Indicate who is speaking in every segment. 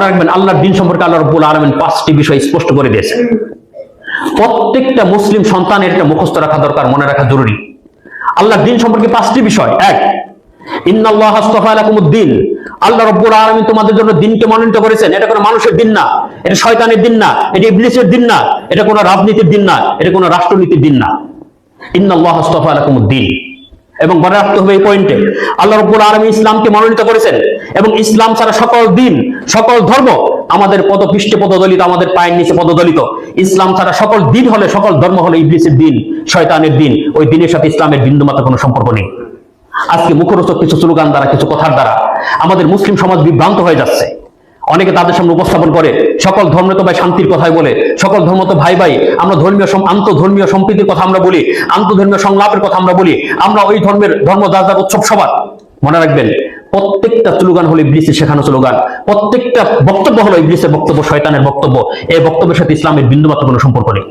Speaker 1: রাখবেন আল্লাহর দিন সম্পর্কে আল্লাহ রাব্বুল আলামিন 5টি বিষয় স্পষ্ট করে দিয়েছেন। প্রত্যেকটা মুসলিম সন্তানের এটা মুখস্থ রাখা দরকার, মনে রাখা জরুরি। আল্লাহর দিন সম্পর্কে 5টি বিষয়। এক, ইন্নাল্লাহা আস্তাফা লাকুমুদ-দ্বীন, আল্লাহ রাব্বুল আলামিন তোমাদের জন্য দিনকে মনোনীত করেছেন। এটা কোনো মানুষের দিন না, এটা শয়তানের দিন না, এটা ইবলিসের দিন না, এটা কোনো রাজনীতির দিন না, এটা কোনো রাষ্ট্রনীতির দিন না। ইন্নাল্লাহা আস্তাফা লাকুমুদ-দ্বীন। এবং মনে রাখতে হবে এই পয়েন্টে, আল্লাহ রাব্বুল আলামিন ইসলামকে মনোনীত করেছেন এবং ইসলাম ছাড়া সকল দিন, সকল ধর্ম আমাদের পদপৃষ্ঠে পদদলিত, আমাদের পায়ের নিচে পদদলিত। ইসলাম ছাড়া সকল দিন হলে, সকল ধর্ম হলে ইবলিসের দিন, শয়তানের দিন। ওই দিনের সাথে ইসলামের বিন্দুমাত্র কোনো সম্পর্ক নেই। আজকে মুখরোচক কিছু স্লোগান দ্বারা, কিছু কথার দ্বারা আমাদের মুসলিম সমাজ বিভ্রান্ত হয়ে যাচ্ছে। অনেকে তাদের সামনে উপস্থাপন করে সকল ধর্মে তো ভাই শান্তির কথাই বলে, সকল ধর্ম তো ভাই ভাই, আমরা আন্তঃধর্মীয় সম্প্রীতির কথা আমরা বলি, আন্তঃধর্মীয় সংলাপের কথা আমরা বলি, আমরা ওই ধর্ম যার যার উৎসব সবার। মনে রাখবেন প্রত্যেকটা স্লোগান হলো ইবলিসের শেখানো স্লোগান, প্রত্যেকটা বক্তব্য হলো ইবলিসের বক্তব্য, শয়তানের বক্তব্য। এই বক্তব্যের সাথে ইসলামের বিন্দুমাত্র কোনো সম্পর্ক নেই।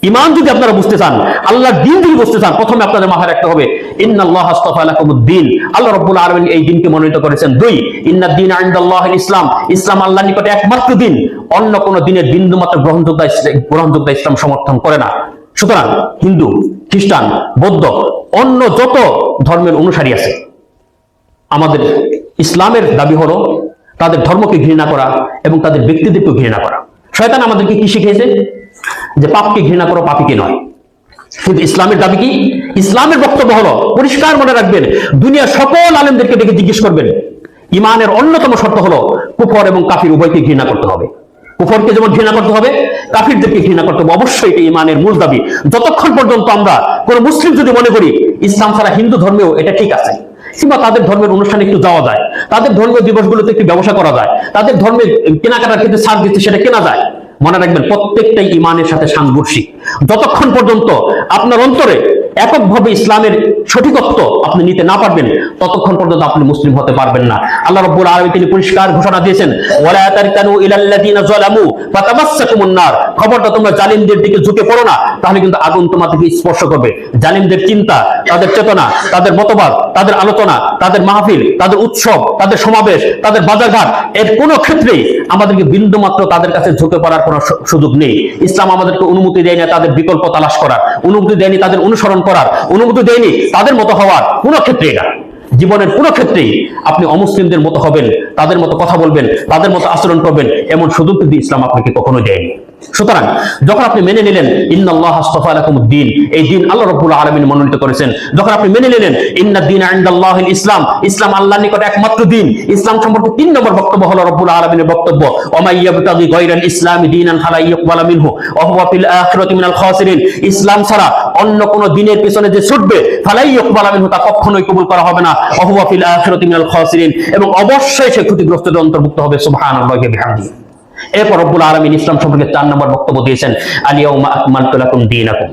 Speaker 1: ঈমান যদি আপনারা বুঝতে চান, আল্লাহর দ্বীন যদি বুঝতে চান, প্রথমে আপনাদের মাথায় রাখতে হবে ইন্নাল্লাহা আস্তাফা লাকুমুদ-দ্বীন, আল্লাহ রাব্বুল আলামিন এই দ্বীনকে মনোনীত করেছেন। দুই, ইন্নাদ-দীনা ইনদাল্লাহিল ইসলাম, ইসলাম আল্লাহর নিকটে একমাত্র দ্বীন, অন্য কোন দ্বীনের বিন্দুমাত্র গ্রহণযোগ্য ইসলাম সমর্থন করে না। সুতরাং হিন্দু, খ্রিস্টান, বৌদ্ধ, অন্য যত ধর্মের অনুসারী আছে, আমাদের ইসলামের দাবি হলো তাদের ধর্মকে ঘৃণা করা এবং তাদের ব্যক্তিদেরকে ঘৃণা করা। শয়তান আমাদেরকে কি শিখিয়েছে? যে পাপকে ঘৃণা করো, পাপীকে নয়। কিন্তু ইসলামের দাবি কি? ইসলামের বক্তব্য হলো পরিষ্কার, মনে রাখবেন, দুনিয়ার সকল আলেমদেরকে ডেকে জিজ্ঞেস করবেন, ইমানের অন্যতম শর্ত হলো কুফর এবং কাফির উভয়কে ঘৃণা করতে হবে। কুফরকে যেমন ঘৃণা করতে হবে, কাফিরদেরকে ঘৃণা করতে হবে। অবশ্যই এটা ইমানের মূল দাবি। যতক্ষণ পর্যন্ত আমরা কোন মুসলিম যদি মনে করি ইসলাম ছাড়া হিন্দু ধর্মেও এটা ঠিক আছে, কিংবা তাদের ধর্মের অনুষ্ঠানে একটু যাওয়া যায়, তাদের ধর্মীয় দিবসগুলোতে একটু ব্যবসা করা যায়, তাদের ধর্মের কেনাকাটার ক্ষেত্রে ছাড় দিচ্ছে, সেটা কেনা যায়, মনে রাখবেন প্রত্যেকটাই ইমানের সাথে সাংঘর্ষিক। যতক্ষণ পর্যন্ত আপনার অন্তরে এককভাবে ইসলামের সঠিকত্ব আপনি নিতে না পারবেন, ততক্ষণ পর্যন্ত আপনি মুসলিম হতে পারবেন না। আল্লাহ রাব্বুল আলামিন তিনি পরিষ্কার ঘোষণা দিয়েছেন, ওয়ালা তারকানু ইলাল্লাযিনা যালামু ফাতামাসসাকুমুন নার, খবরটা তোমরা জালিমদের দিকে ঝুঁকে পড়ো না, তাহলে কিন্তু আগুন তোমাদেরকে স্পর্শ করবে। জালিমদের চিন্তা, তাদের চেতনা, তাদের মতবাদ, তাদের আলোচনা, তাদের মাহফিল, তাদের উৎসব, তাদের সমাবেশ, তাদের বাজারঘাট, এর কোনো ক্ষেত্রেই আমাদেরকে বিন্দুমাত্র তাদের কাছে ঝুঁকে পড়ার কোনো সুযোগ নেই। ইসলাম আমাদেরকে অনুমতি দেয় না তাদের বিকল্প তালাশ করার, অনুমতি দেয়নি তাদের অনুসরণ করার, অনুমতি দেয়নি তাদের মতো হওয়ার। কোনো ক্ষেত্রেই না, জীবনের কোনো ক্ষেত্রেই আপনি অমুসলিমদের মতো হবেন, তাদের মতো কথা বলবেন, তাদের মতো আচরণ করবেন, এমন সুযোগ কিন্তু ইসলাম আপনাকে কখনো দেয়নি। সুতরাং যখন আপনি মেনে নিলেন ইন্নাল্লাহা আস্তাফা লাকুমুদ-দ্বীন, এই দিন আল্লাহ রাব্বুল আলামিন মনোনীত করেছেন, যখন আপনি মেনে নিলেন ইন্নাদ-দীনা ইনদাল্লাহিল ইসলাম, ইসলাম আল্লাহর নিকটে একমাত্র দিন, ইসলাম সম্পর্কে 3 নম্বর বক্তব্য হলো রাব্বুল আলামিনের বক্তব্য, ওয়া ইয়াবতাগি গায়রাল ইসলামি দীনান ফালা ইউকবালু মিনহু ওয়া হুয়া ফিল আখিরাতি মিনাল খাসিরিন, ইসলাম ছাড়া অন্য কোন দিনের পিছনে যে ছুটবে ফালা ইউকবালু মিনহু, তা কখনোই কবুল করা হবে না, ওয়া হুয়া ফিল আখিরাতি মিনাল খাসিরিন, এবং অবশ্যই সে ক্ষতিগ্রস্তদের অন্তর্ভুক্ত হবে। সুবহানাল্লাহি ওয়া বিহামদিহি। এরপর রব্বুল আলামিন ইসলাম সম্পর্কে 4 নম্বর বক্তব্য দিয়েছেন, আল-ইয়াউমা আকমালতু লাকুম দীনাকুম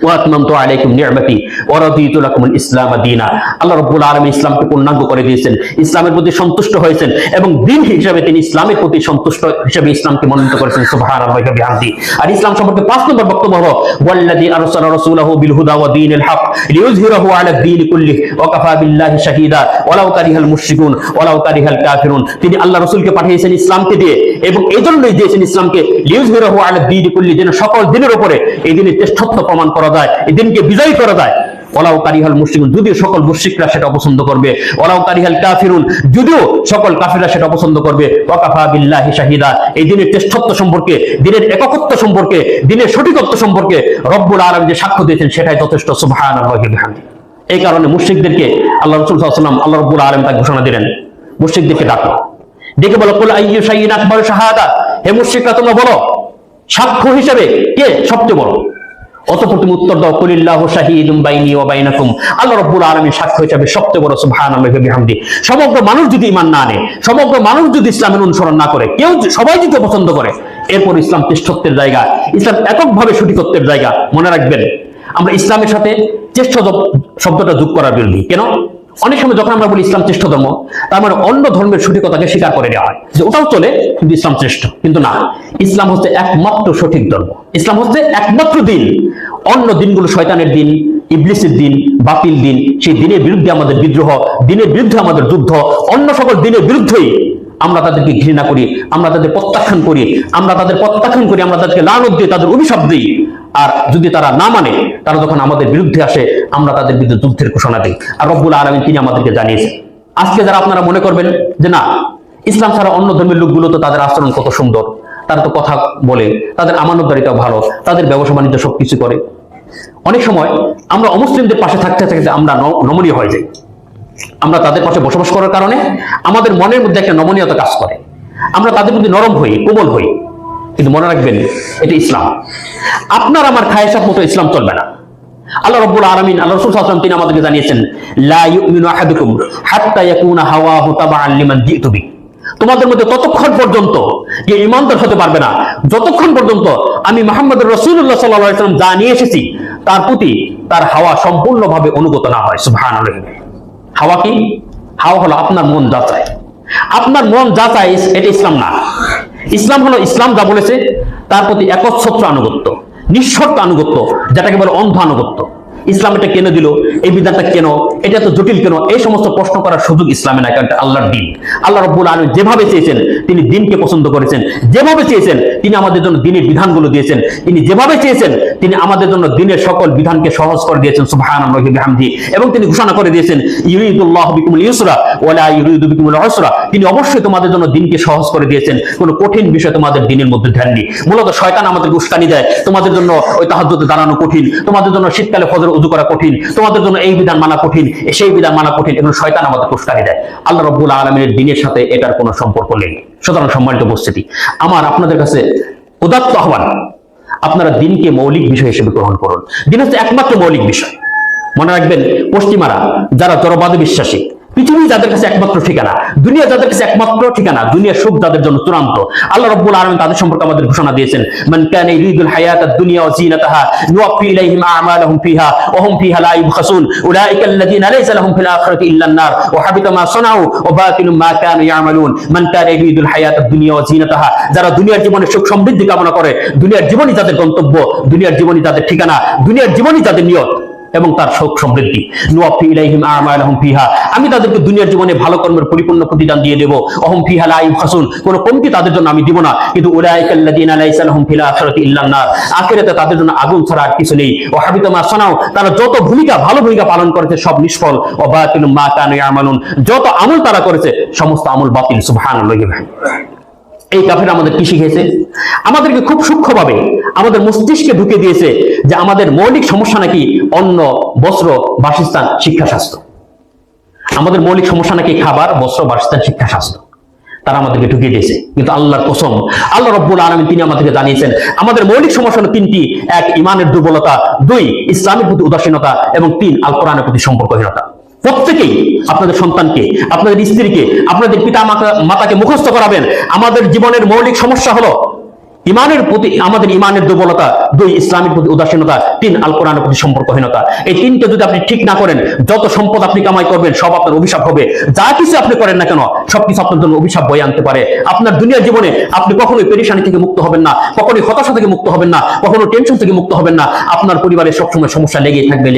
Speaker 1: ওয়া আতমামতু আলাইকুম নি'মাতি ওয়া রাদিতু লাকুমুল ইসলাম দীনা। আল্লাহ রাব্বুল আলামিন ইসলামকে পূর্ণাঙ্গ করে দিয়েছেন, ইসলামের প্রতি সন্তুষ্ট হয়েছেন এবং দিন হিসেবে তিনি ইসলামের প্রতি সন্তুষ্ট হিসেবে ইসলামকে মনোনীত করেছেন। সুবহানাল্লাহি ওয়া বিহামদিহি। আর ইসলাম সম্পর্কে 5 নম্বর বক্তব্য হলো, ওয়াল্লাযী আরসালা রাসূলাহু বিল হুদা ওয়া দীনিল হক লিইয়ুযহিরাহু আলা দ্বীনি কুল্লিহি ওয়া কাফা বিল্লাহি শাহীদা ওয়ালাউ কারিহাল মুশরিকুন ওয়ালাউ কারিহাল কাফিরুন। তিনি আল্লাহ রাসূলকে পাঠিয়েছেন ইসলামকে দিয়ে, এবং এইজন্যই দিয়েছেন ইসলামকে লিইয়ুযহিরাহু আলা দ্বীনি কুল্লিহি, যেন সকল দিনের উপরে এই দিনের শ্রেষ্ঠত্ব প্রমাণ করা যায়, এই দিনকে বিজয়ী করা যায়। ওয়ালাউ কারিহাল মুশরিকুন, যদিও সকল মুশরিকরা সেটা অপছন্দ করবে, ওয়ালাউ কারিহাল কাফিরুন, যদিও সকল কাফিররা সেটা অপছন্দ করবে, ওয়া কাফা বিল্লাহি শাহীদা, এই দিনের শ্রেষ্ঠত্ব সম্পর্কে, দিনের একত্ব সম্পর্কে, দিনের সঠিকত্ব সম্পর্কে রব্বুল আলামিন যে সাক্ষ্য দিয়েছেন সেটাই যথেষ্ট। সুবহানাল্লাহি ওয়া বিহামদিহি। এই কারণে মুশরিকদেরকে আল্লাহ রাসূল সাল্লাল্লাহু আলাইহি ওয়াসাল্লাম, আল্লাহ রাব্বুল আলামিন তাকে ঘোষণা দিলেন, মুশরিকদেরকে ডাকো, ডেকে বলো, কুল আইয়ু শাইইন আকবারু শাহাদা, হে মুশরিকরা তোমরা বলো সাক্ষ্য হিসেবে কে সবচেয়ে বড়? অতঃপর তুমি উত্তর দাও, কুলিল্লাহু শাহীদুম বাইনি ওয়া বাইনাকুম, আল্লাহ রাব্বুল আলামিন সাক্ষ্য হিসেবে সবচেয়ে বড়। সুবহানাল্লাহি ওয়া বিহামদিহি। সমগ্র মানুষ যদি ঈমান না আনে, সমগ্র মানুষ যদি ইসলামের অনুসরণ না করে, সবাই যদি পছন্দ করে, এরপর ইসলাম শ্রেষ্ঠত্বের জায়গা, ইসলাম এককভাবে সঠিকত্বের জায়গা। মনে রাখবেন আমরা ইসলামের সাথে শ্রেষ্ঠ শব্দটা যোগ করার বিরোধী। কেন? অনেক সময় যখন আমরা বলি ইসলাম শ্রেষ্ঠ ধর্ম, তার মানে অন্য ধর্মের সঠিকতাকে স্বীকার করে দেওয়া হয়, যে ওটাও চলে কিন্তু ইসলাম শ্রেষ্ঠ। কিন্তু না, ইসলাম হচ্ছে একমাত্র সঠিক ধর্ম, ইসলাম হচ্ছে একমাত্র দিন। অন্য দিনগুলো শয়তানের দিন, ইবলিসের দিন, বাতিল দিন। সেই দিনের বিরুদ্ধে আমাদের বিদ্রোহ, দিনের বিরুদ্ধে আমাদের যুদ্ধ, অন্য সকল দিনের বিরুদ্ধেই আমরা তাদেরকে ঘৃণা করি, আমরা তাদের প্রত্যাখ্যান করি, আমরা তাদেরকে লানত দিই, তাদের অভিশাপ দিই। আর যদি তারা না মানে, তারা যখন আমাদের বিরুদ্ধে আসে, আমরা তাদের বিরুদ্ধে যুদ্ধের ঘোষণা দিই। আর রব্বুল আলামিন তিনি আমাদেরকে জানিয়েছেন। আজকে যারা আপনারা মনে করবেন যে না, ইসলাম ছাড়া অন্য ধর্মের লোকগুলো তো তাদের আচরণ কত সুন্দর, তারা তো কথা বলে, তাদের আমানতদারিতা ভালো, তাদের ব্যবসা বাণিজ্য সবকিছু করে। অনেক সময় আমরা অমুসলিমদের পাশে থাকতে থাকতে আমরা নমনীয় হয়ে যাই। আমরা তাদের পাশে বসবাস করার কারণে আমাদের মনের মধ্যে একটা নমনীয়তা কাজ করে, আমরা তাদের মধ্যে নরম হই, কোমল হই। কিন্তু মনে রাখবেন, এটা ইসলাম। আপনার আমার খায়েশাত মতো ইসলাম চলবে না। আল্লাহ রাব্বুল আলামিন, আল্লাহ রাসূল সাল্লাল্লাহু আলাইহি ওয়াসাল্লাম তিনি আমাদেরকে জানিয়েছেন, লা ইউমিনু আহাদুকুম হাত্তা ইয়াকুনা হাওয়াহু তাবাআন লিমান জিতু বি। তোমাদের মধ্যে ততক্ষণ পর্যন্ত যে ঈমানদার হতে পারবে না, যতক্ষণ পর্যন্ত আমি মুহাম্মদুর রাসূলুল্লাহ সাল্লাল্লাহু আলাইহি ওয়াসাল্লাম যা নিয়ে এসেছি তার প্রতি তার হাওয়া সম্পূর্ণভাবে অনুগত না হয়। সুবহানাল্লাহ। হাওয়া কি? হাওয়া হলো আপনার মন যাচাই। আপনার মন যাচাই, এটা ইসলাম না। ইসলাম হলো ইসলাম যা বলেছে তার প্রতি একচ্ছত্র আনুগত্য, নিঃশর্ত আনুগত্য, যেটাকে বলে অন্ধ আনুগত্য। ইসলাম এটা কেন দিল, এই বিধানটা কেন, এটা তো জটিল কেন, এই সমস্ত প্রশ্ন করার সুযোগ ইসলামে নাই। কারণ আল্লাহর দিন। আল্লাহ রাব্বুল আলামিন যেভাবে চেয়েছেন তিনি দিনকে পছন্দ করেছেন, যেভাবে চেয়েছেন তিনি আমাদের জন্য দিনের বিধানগুলো দিয়েছেন, তিনি যেভাবে চেয়েছেন তিনি আমাদের জন্য দিনের সকল বিধানকে সহজ করে দিয়েছেন। সুবহানাল্লাহি ওয়া বিহামদিহি। এবং তিনি ঘোষণা করে দিয়েছেন, ইউরিদুল্লাহু বিকুমুল ইউসরা ওয়া লা ইউরিদু বিকুমুল উসরা। তিনি অবশ্যই তোমাদের জন্য দিনকে সহজ করে দিয়েছেন, কোনো কঠিন বিষয় তোমাদের দিনের মধ্যে ধ্যান নেই। মূলত শয়তান আমাদের উস্কানি দেয়, তোমাদের জন্য ওই তাহাজ্জুদে দাঁড়ানো কঠিন, তোমাদের জন্য শীতকালে ফজর ওযু করা কঠিন, তোমাদের জন্য এই বিধান মানা কঠিন, সেই বিধান মানা কঠিন। এগুলো শয়তান আমাদের উস্কানি দেয়। আল্লাহ রাব্বুল আলামিনের দ্বীনের সাথে এটার কোনো সম্পর্ক নেই। সুতরাং সম্মানিত উপস্থিতি, আমার আপনাদের কাছে উদাত্ত আহ্বান, আপনারা দিনকে মৌলিক বিষয় হিসেবে গ্রহণ করুন। দিন হচ্ছে একমাত্র মৌলিক বিষয়। মনে রাখবেন, পশ্চিমারা যারা জড়বাদে বিশ্বাসী, পৃথিবী যাদের কাছে একমাত্র ঠিকানা, দুনিয়া যাদের কাছে একমাত্র ঠিকানা, দুনিয়ার সুখ যাদের জন্য চূড়ান্ত, আল্লাহ রাব্বুল আলামিন তাদের সম্পর্কে আমাদের ঘোষণা দিয়েছেন, মান কানা ইউরিদুল হায়াতাদ দুনিয়া ওয়া জিনাতাহা নুওয়াফি ইলাইহিম আ'মালাহুম ফিহা ওয়া হুম ফিহা লা ইউবখাসুন উলাইকা আল্লাযীনা লাইসা লাহুম ফিল আখিরাতি ইল্লান নার ওয়া হাবিতা মা সানাউ ওয়া বাতিলুম মা কানু ইয়ামালুন। মান কানা ইউরিদুল হায়াতাদ দুনিয়া ওয়া জিনাতাহা, যারা দুনিয়ার জীবনে সুখ সমৃদ্ধি কামনা করে, দুনিয়ার জীবনই তাদের গন্তব্য, দুনিয়ার জীবনই তাদের ঠিকানা, দুনিয়ার জীবনই তাদের নিয়ত এবং তার সুখ সমৃদ্ধি, নুওয়াফি ইলাইহিম আ'মালাহুম ফিহা, আমি তাদেরকে দুনিয়ার জীবনে ভালো কর্মের পরিপূর্ণ প্রতিদান দিয়ে দেব। ওহুম ফিহা লা ইউবখাসুন, কোনো কমতি তাদের জন্য আমি দিব না। কিন্তু উলাইকা আল্লাযীনা লাইসা লাহুম ফিল আখিরাতি ইল্লান নার, আখিরাতে তাদের জন্য আগুন ছাড়া আর কিছু নেই। ওয়া হাবিতা মা সানাউ, তারা যত ভালো ভূমিকা পালন করেছে সব নিষ্ফল। ওয়া বাতিলুম মা কানু ইয়ামালুন, যত আমল তারা করেছে সমস্ত আমল বাতিল। সুবহানাল্লাহি। এই কাফের আমাদের কি শিখিয়েছে? আমাদেরকে খুব সূক্ষ্মভাবে আমাদের মস্তিষ্কে ঢুকে দিয়েছে যে আমাদের মৌলিক সমস্যা নাকি অন্ন, বস্ত্র, বাসস্থান, শিক্ষা, স্বাস্থ্য। আমাদের মৌলিক সমস্যা নাকি খাবার, বস্ত্র, বাসস্থান, শিক্ষা, স্বাস্থ্য। তারা আমাদেরকে ঢুকিয়ে দিয়েছে। কিন্তু আল্লাহর কসম, আল্লাহ রাব্বুল আলামিন তিনি আমাদেরকে জানিয়েছেন আমাদের মৌলিক সমস্যা হলো তিনটি: এক, ঈমানের দুর্বলতা; দুই, ইসলামের প্রতি উদাসীনতা; এবং তিন, আল কোরআনের প্রতি সম্পর্কহীনতা। প্রত্যেকেই আপনাদের সন্তানকে, আপনাদের স্ত্রীকে, আপনাদের পিতা মাতাকে মুখস্থ করাবেন আমাদের জীবনের মৌলিক সমস্যা হলো ইমানের প্রতি আমাদের ইমানের দুর্বলতা, দুই, ইসলামের প্রতি উদাসীনতা, তিন, আল কোরআনের প্রতি সম্পর্কহীনতা। এই তিনটে যদি আপনি ঠিক না করেন, যত সম্পদ আপনি কামাই করবেন সব আপনার অভিশাপ হবে। যা কিছু আপনি করেন না কেন সবকিছু আপনার জন্য অভিশাপ বয়ে আনতে পারে। আপনার দুনিয়ার জীবনে আপনি কখনোই পেরেশানি থেকে মুক্ত হবেন না, কখনোই হতাশা থেকে মুক্ত হবেন না, কখনো টেনশন থেকে মুক্ত হবেন না। আপনার পরিবারে সবসময় সমস্যা লেগেই থাকবে।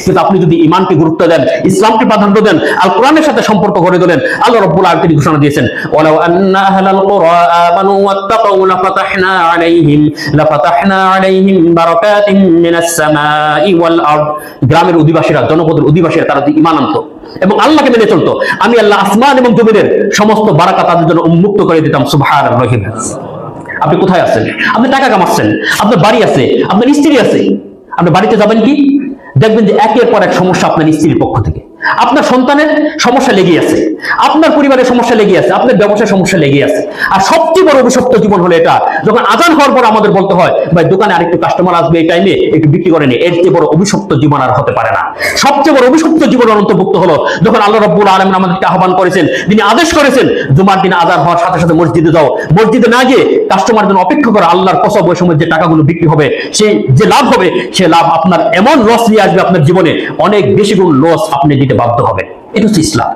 Speaker 1: কিন্তু আপনি যদি ইমানকে গুরুত্ব দেন, ইসলামকে প্রাধান্য দেন, আল কোরআনের সাথে সম্পর্ক গড়ে তোলেন, আল্লাহ রাব্বুল আলামিন তিনি ঘোষণা দিয়েছেন, ওয়ালাউ আন্না আহলাল কুরা আমানু ওয়াত্তাকাউ লাফাতাহনা আলাইহিম বারাকাতিন মিনাস সামাই ওয়াল আরদ। গ্রামের অধিবাসীরা, জনপদের অধিবাসীরা তারা যদি ঈমান আনতো এবং আল্লাহকে মেনে চলতো, আমি আল্লাহ আসমান এবং জমিনের সমস্ত বারাকা তাদের জন্য উন্মুক্ত করে দিতাম। সুবহানাল্লাহি। আপনি কোথায় আছেন? আপনি টাকা কামাচ্ছেন, আপনার বাড়ি আছে, আপনার স্ত্রী আছে, আপনি বাড়িতে যাবেন কি? দেখবেন যে একের পর এক সমস্যা আপনার স্ত্রীর পক্ষ থেকে, আপনার সন্তানের সমস্যা লেগে আছে, আপনার পরিবারের সমস্যা লেগে আছে, আপনার ব্যবসার সমস্যা লেগে আছে। আর সবচেয়ে বড় অভিশপ্ত জীবন হলো এটা, যখন আজান হওয়ার পর আমাদের বলতে হয় ভাই দোকানে আরেকটু কাস্টমার আসবে, এই টাইমে একটু বিক্রি করে নে। এর চেয়ে বড় অভিশপ্ত জীবন আর হতে পারে না। সবচেয়ে বড় অভিশপ্ত জীবনের অন্তর্ভুক্ত হলো যখন আল্লাহ রাব্বুল আলামিন আমাদেরকে আহ্বান করেছেন, তিনি আদেশ করেছেন জুমার দিন আজান হওয়ার সাথে সাথে মসজিদে যাও, মসজিদে না গিয়ে কাস্টমার জন্য অপেক্ষা করো। আল্লাহর কসম, ওই সময় যে টাকাগুলো বিক্রি হবে, সেই যে লাভ হবে, সে লাভ আপনার এমন লস নিয়ে আসবে, আপনার জীবনে অনেক বেশি গুণ লস আপনি দিতে বাধ্য হবেন। এটা হচ্ছে ইসলাম।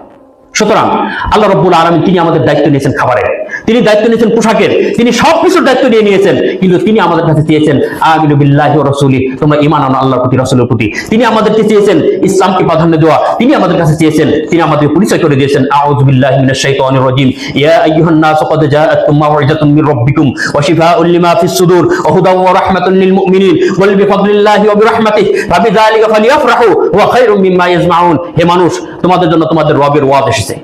Speaker 1: সুতরাং আল্লাহ রাব্বুল আলামিন তিনি আমাদের দায়িত্ব নিয়েছেন খাবারের। তিনি দায়িত্ব নিয়েছেন পোশাকের, তিনি সবকিছুর দায়িত্ব নিয়ে নিয়েছেন, কিন্তু তিনি আমাদের কাছে চেয়েছেন আমিনু বিল্লাহি ওয়া রাসূলি, তোমরা ঈমান আনো আল্লাহর প্রতি, রাসূলের প্রতি। তিনি আমাদেরকে চেয়েছেন ইসলামকে প্রাধান্য দেওয়া, তিনি আমাদের কাছে চেয়েছেন, তিনি আমাদের পরিচয় করে দিয়েছেন আউযু বিল্লাহি মিনাশ শাইতানির রাজীম, ইয়া আইয়ুহান নাস ক্বাদ জাআতকুম মাউইযাতুম মির রাব্বিকুম ওয়া শিফাউল লিমা ফিস সুদুর ওয়া হুদাও ওয়া রাহমাতুল লিল মুমিনিন ওয়া বিফাদলিল্লাহি ওয়া বিরাহমাতিহি ফাবিযালিকা ফালিয়াফরাহু ওয়া খায়রুম মিম্মা ইয়াজমাউন। হে মানুষ, তোমাদের জন্য তোমাদের রবের ওয়াজ এসেছে।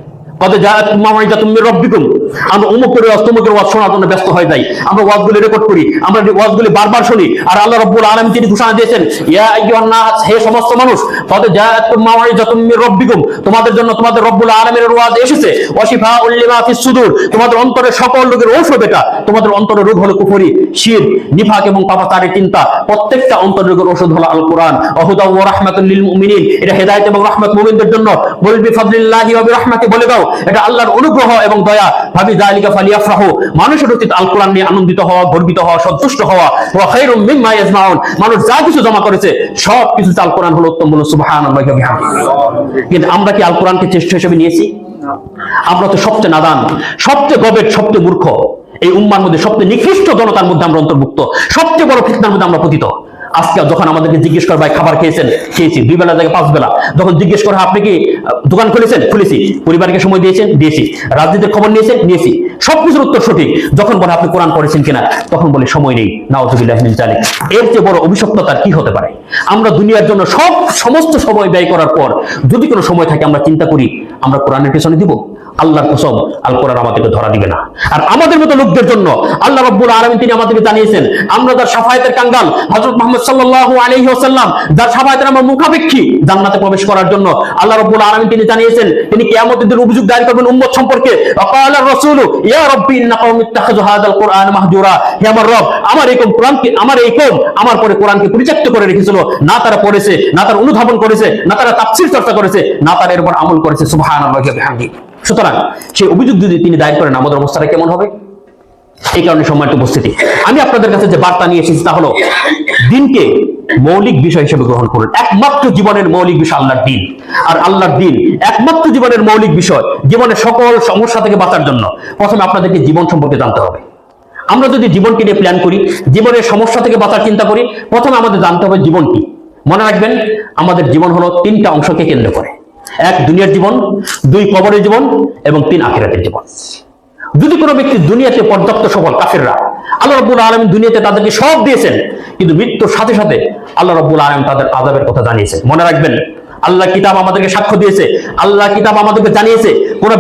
Speaker 1: আমরা অমুকের ওয়াজ তমুকের ওয়াজ শোনার জন্য ব্যস্ত হয়ে যাই, আমরা ওয়াজগুলি রেকর্ড করি, আমরা ওয়াজগুলি বারবার শুনি। আর আল্লাহ রাব্বুল আলামিন তিনি ঘোষণা দিয়েছেন ইয়া আইয়ুহান নাস, হে সমস্ত মানুষ, কদ জাআতকুম মাউইযাতুম মির রাব্বিকুম, তোমাদের জন্য তোমাদের রব্বুল আলামিনের ওয়াজ এসেছে। ওয়া শিফাউল লিমা ফিস সুদুর, তোমাদের অন্তরের সকল রোগের ঔষধ এটা। তোমাদের অন্তরের রোগ হলো কুফরি, শিরক, নিফাক এবং পাপাচারের চিন্তা। প্রত্যেকটা অন্তরের রোগের ঔষধ হলো আল কোরআন। ওয়া হুদাও ওয়া রাহমাতুল লিল মুমিনিন, এটা হেদায়েত এবং রহমত মুমিনদের জন্য। বল বিফাদলিল্লাহি ওয়া বিরাহমাতিহি, বলে দাও এটা আল্লাহর অনুগ্রহ এবং দয়া। ভাবি যালিকা ফালিয়াফরাহু, মানুষের উচিত আল কোরআন নিয়ে আনন্দিত হওয়া, গর্বিত হওয়া, সন্তুষ্ট হওয়া। ওয়া খায়রুম মিম্মা ইয়াজমাউন, মানুষ যা কিছু জমা করেছে সব কিছু আল কোরআন হলো উত্তম, হলো সুবহানাল্লাহি ওয়া বিহামদিহি। কিন্তু আমরা কি আল কোরআনকে শ্রেষ্ঠ হিসেবে নিয়েছি? আমরা তো সবচেয়ে নাদান, সবচেয়ে গবেট, সবচেয়ে মূর্খ, এই উম্মার মধ্যে সবচেয়ে নিকৃষ্ট জনতার মধ্যে আমরা অন্তর্ভুক্ত, সবচেয়ে বড় ফিতনার মধ্যে আমরা পতিত। আজকে যখন আমাদেরকে জিজ্ঞেস করা ভাই খাবার খেয়েছেন, খেয়েছি, 2 বেলা জায়গায় 5 বেলা। যখন জিজ্ঞেস করা আপনি কি দোকান খুলেছেন, খুলেছি, পরিবারকে সময় দিয়েছেন, দিয়েছি, রাজনীতির খবর নিয়েছেন, নিয়েছি, সবকিছুর উত্তর সঠিক। যখন বলে আপনি কোরআন পড়েছেন কিনা, তখন বলে সময় নেই। নাউযুবিল্লাহি মিন যালিক। এর চেয়ে বড় অভিশপ্ততা কি হতে পারে? আমরা দুনিয়ার জন্য সমস্ত সময় ব্যয় করার পর যদি কোনো সময় থাকে আমরা চিন্তা করি আমরা কোরআনের পেছনে দিব, আল্লাহর কসম আল কোরআন আমাদেরকে ধরা দিবে না। আর আমাদের মতো লোকদের জন্য আল্লাহ রাব্বুল আলামিন তিনি আমাদেরকে জানিয়েছেন, আমরা যার শাফায়াতের কাঙ্গাল, হযরত মুহাম্মদ সাল্লাল্লাহু আলাইহি ওয়াসাল্লাম যার শাফায়াতের আমরা মুখাপেক্ষী, জান্নাতে প্রবেশ করার জন্য আল্লাহ রাব্বুল আলামিন তিনি জানিয়েছেন, তিনি কিয়ামতের দিন অভিযোগ দায়ের করবেন উম্মত সম্পর্কে। ওয়াকালার রাসূলু ইয়া রাব্বি ইন্না কওমি ইত্তাখাযু হাযাল কুরআন মাহজুরা, হে আমার রব, আমার এই কোরআনকে, আমার এই কওম আমার পরে কোরআনকে পরিত্যক্ত করে রেখেছিল, না তারা পড়েছে, না তারা অনুধাবন করেছে, না তারা তাফসীর চর্চা করেছে, না তারা এর উপর আমল করেছে। সুবহানাল্লাহি ওয়া বিহামদিহি। সুতরাং সেই অভিযোগ যদি তিনি দায়ের করেন, আমাদের অবস্থাটা কেমন হবে? এই কারণে সম্মানিত উপস্থিতি, আমি আপনাদের কাছে যে বার্তা নিয়ে এসেছি তা হলো দিনকে মৌলিক বিষয় হিসেবে গ্রহণ করুন। একমাত্র জীবনের মৌলিক বিষয় আল্লাহর দ্বীন, আর আল্লাহর দ্বীন একমাত্র জীবনের মৌলিক বিষয়। জীবনের সকল সমস্যা থেকে বাঁচার জন্য প্রথমে আপনাদেরকে জীবন সম্পর্কে জানতে হবে। আমরা যদি জীবনকে নিয়ে প্ল্যান করি, জীবনের সমস্যা থেকে বাঁচার চিন্তা করি, প্রথমে আমাদের জানতে হবে জীবন কি। মনে রাখবেন, আমাদের জীবন হলো 3টা অংশকে কেন্দ্র করে। 1 দুনিয়ার জীবন, 2 কবরের জীবন এবং 3 আখিরাতের জীবন। যদি কোনো ব্যক্তি দুনিয়াতে পর্যাপ্ত সফল, কাফেররা, আল্লাহ রাব্বুল আলামিন দুনিয়াতে তাদেরকে সব দিয়েছেন, কিন্তু মৃত্যুর সাথে সাথে আল্লাহ রাব্বুল আলামিন তাদের আযাবের কথা জানিয়েছেন। মনে রাখবেন, আল্লাহ কিতাব আমাদেরকে সাক্ষ্য দিয়েছে, আল্লাহ কিতাব আমাদেরকে জানিয়েছে, কোন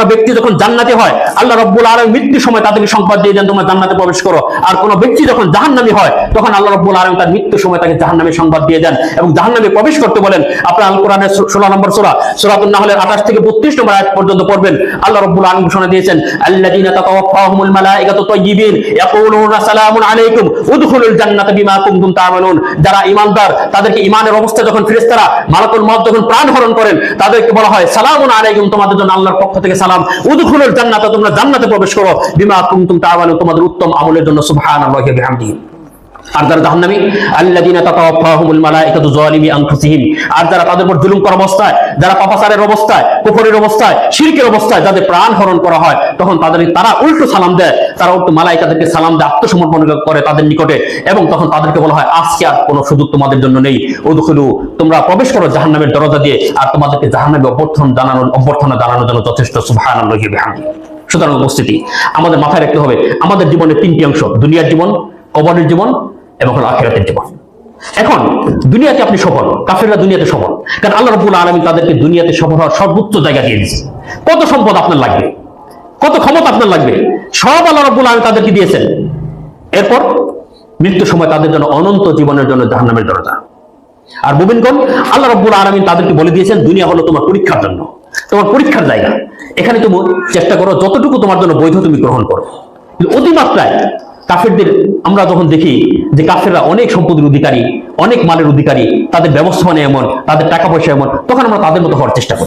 Speaker 1: ব্যক্তি যখন জান্নাতে হয়, আল্লাহ রাব্বুল আলামিন মৃত্যুর সময় তাদেরকে সংবাদ দিয়ে দেন তোমরা জান্নাতে প্রবেশ করো। আর কোন ব্যক্তি যখন জাহান্নামী হয়, তখন আল্লাহ রাব্বুল আলামিন তার মৃত্যুর সময় তাকে জাহান্নামের সংবাদ দিয়ে দেন এবং জাহান্নামে প্রবেশ করতে বলেন। আপনারা আল কোরআনের 16 নম্বর সূরা, সূরাতুন নাহলের 28 থেকে 32 নম্বর আয়াত পর্যন্ত পড়বেন। আল্লাহ রাব্বুল আলামিন ঘোষণা দিয়েছেন, আল্লাযীনা তাতাওয়াফাহুমুল মালায়েকাতু তাইয়্যিবিন ইয়াকুলুনা সালামুন আলাইকুম উদখুলুল জান্নাতা বিমা কুনতুম তা'মালুন। যারা ঈমানদার, তাদেরকে ঈমানের অবস্থায় যখন ফেরেশতারা মালাকুল মউত যখন প্রাণ হরণ করেন, তাদেরকে বলা হয় সালামুন আলাইকুম, তোমাদের জন্য আল্লাহর পক্ষ থেকে সালাম। উদখুলুল জান্নাতা, তোমরা জান্নাতে প্রবেশ করো, বিমা কুনতুম তা'মালুন, তোমাদের উত্তম আমলের জন্য। সুবহানাল্লাহি ওয়া বিহামদিহি। আর যারা জাহান্নামী, আল্লাযীনা তাতাওয়াফাহুমুল মালায়েকাতু যালিমি আনফুসিহিম, আর যারা তাদের উপর জুলুম করার অবস্থায়, যারা পাপাচারের অবস্থায়, কুফরের অবস্থায়, শিরকের অবস্থায় যাদের প্রাণ হরণ করা হয়, তখন তারা উল্টো সালাম দেয়, তারা উল্টো মালায়েকাদেরকে সালাম দেয়, আত্মসমর্পণ করে তাদের নিকটে, এবং তখন তাদেরকে বলা হয় আজকে আর কোনো সুযোগ তোমাদের জন্য নেই। উদখুলু, তোমরা প্রবেশ করো জাহান্নামের দরজা দিয়ে, আর তোমাদেরকে জাহান্নামে অভ্যর্থনা জানানোর জন্য যথেষ্ট। সুবহানাল্লাহি ওয়া বিহামদিহি। সুতরাং উপস্থিতি, আমাদের মাথায় রাখতে হবে আমাদের জীবনের 3টি অংশ, দুনিয়ার জীবন, কবরের জীবন এবং আখিরাতের জীবন। এখন দুনিয়াতে আপনি সফল, কাফেররা দুনিয়াতে সফল, কারণ আল্লাহ রাব্বুল আলামিন তাদেরকে দুনিয়াতে সফল হওয়ার সর্বোচ্চ জায়গা দিয়ে দিয়েছে। কত সম্পদ আপনার লাগবে, কত ক্ষমতা আপনার লাগবে, সব আল্লাহ রাব্বুল আলামিন তাদেরকে দিয়েছেন। এরপর মৃত্যুর সময় তাদের জন্য অনন্ত জীবনের জন্য জাহান্নামের দরজা। আর মুমিনগণ, আল্লাহ রাব্বুল আলামিন তাদেরকে বলে দিয়েছেন দুনিয়া হলো তোমার পরীক্ষার জন্য, তোমার পরীক্ষার জায়গা। এখানে তুমি চেষ্টা করো যতটুকু তোমার জন্য বৈধ তুমি গ্রহণ করো। কিন্তু অতিমাত্রায় কাফেরদের আমরা যখন দেখি যে কাফেররা অনেক সম্পদের অধিকারী, অনেক মালের অধিকারী, তাদের ব্যবস্থাপনা এমন, তাদের টাকা পয়সা এমন, তখন আমরা তাদের মতো হওয়ার চেষ্টা করি।